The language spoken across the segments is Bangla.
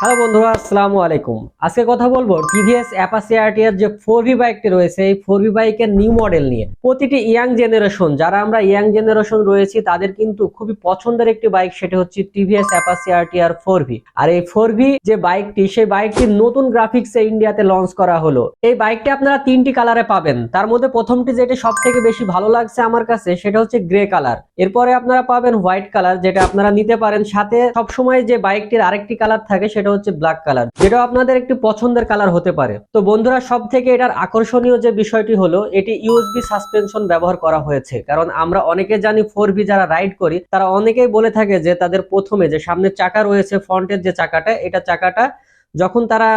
হ্যালো বন্ধুরা, আসসালামু আলাইকুম। আজকে কথা বলবো টিভিএস অ্যাপাচি আরটিআর যে 4V বাইকটি রয়েছে, এই 4V বাইকের নিউ মডেল নিয়ে। প্রতিটি ইয়াং জেনারেশন, যারা আমরা ইয়াং জেনারেশন রয়েছি, তাদের কিন্তু খুবই পছন্দের একটি বাইক, সেটা হচ্ছে টিভিএস অ্যাপাচি আরটিআর 4V। আর এই 4V যে বাইকটি, সেই বাইকটির নতুন গ্রাফিক্সে ইন্ডিয়াতে লঞ্চ করা হলো। এই বাইকটি আপনারা তিনটি কালারে পাবেন। তার মধ্যে প্রথমটি যেটা সব থেকে বেশি ভালো লাগছে আমার কাছে, সেটা হচ্ছে গ্রে কালার। এরপরে আপনারা পাবেন হোয়াইট কালার, যেটা আপনারা নিতে পারেন। সাথে সবসময় যে বাইকটির আরেকটি কালার থাকে, সেটা হচ্ছে ব্ল্যাক কালার, যেটা আপনাদের একটি পছন্দের কালার হতে পারে। তো বন্ধুরা, সব থেকে এটার আকর্ষণীয় যে বিষয়টি হলো, এটি ইউএসবি সাসপেনশন ব্যবহার করা হয়েছে। কারণ আমরা অনেকে জানি 4V যারা রাইড করি, তারা অনেকেই বলে থাকে যে তাদের প্রথমে যে সামনের চাকা রয়েছে, ফ্রন্টের যে চাকাটা, এটা চাকাটা যখন তারা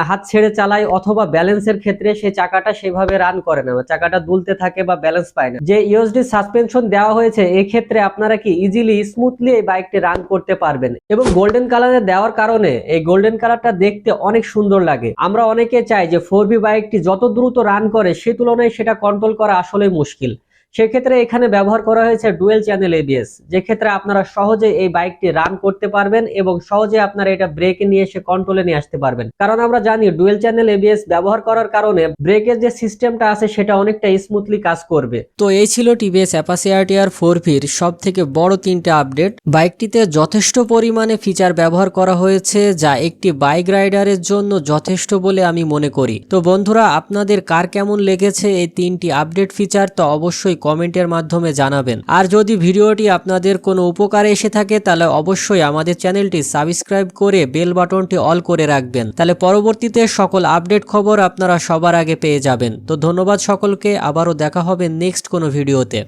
হাত ছেড়ে চালায় অথবা ব্যালেন্সের ক্ষেত্রে সেই চাকাটা সেভাবে রান করে না, চাকাটা দুলতে থাকে বা ব্যালেন্স পায় না। যে ইউএসডি সাসপেনশন দেওয়া হয়েছে, এই ক্ষেত্রে আপনারা কি ইজিলি স্মুথলি এই বাইকটি রান করতে পারবেন। এবং গোল্ডেন কালারে দেওয়ার কারণে এই গোল্ডেন কালারটা দেখতে অনেক সুন্দর লাগে। আমরা অনেকে চাই যে 4V বাইকটি যত দ্রুত রান করে, সে তুলনায় সেটা কন্ট্রোল করা আসলে মুশকিল। সেক্ষেত্রে এখানে ব্যবহার করা হয়েছে ডুয়েল চ্যানেল এবিএস, যে ক্ষেত্রে আপনারা সহজে এই বাইকটি রান করতে পারবেন এবং সহজে আপনারা এটা ব্রেকে নিয়ে এসে কন্ট্রোলে নিয়ে আসতে পারবেন। কারণ আমরা জানি ডুয়েল চ্যানেল এবিএস ব্যবহার করার কারণে ব্রেকের যে সিস্টেমটা আছে, সেটা অনেকটা স্মুথলি কাজ করবে। তো এই ছিল টিভিএস অ্যাপাচি আরটিআর 4Vর সব থেকে বড় তিনটে আপডেট। বাইকটিতে যথেষ্ট পরিমাণে ফিচার ব্যবহার করা হয়েছে, যা একটি বাইক রাইডারের জন্য যথেষ্ট বলে আমি মনে করি। তো বন্ধুরা, আপনাদের কার কেমন লেগেছে এই তিনটি আপডেট ফিচার, তো অবশ্যই কমেন্টের মাধ্যমে জানাবেন। আর যদি ভিডিওটি আপনাদের কোনো উপকারে এসে থাকে, তাহলে অবশ্যই আমাদের চ্যানেলটি সাবস্ক্রাইব করে বেল বাটনটি অল করে রাখবেন। তাহলে পরবর্তীতে সকল আপডেট খবর আপনারা সবার আগে পেয়ে যাবেন। তো ধন্যবাদ সকলকে, আবারও দেখা হবে নেক্সট কোনো ভিডিওতে।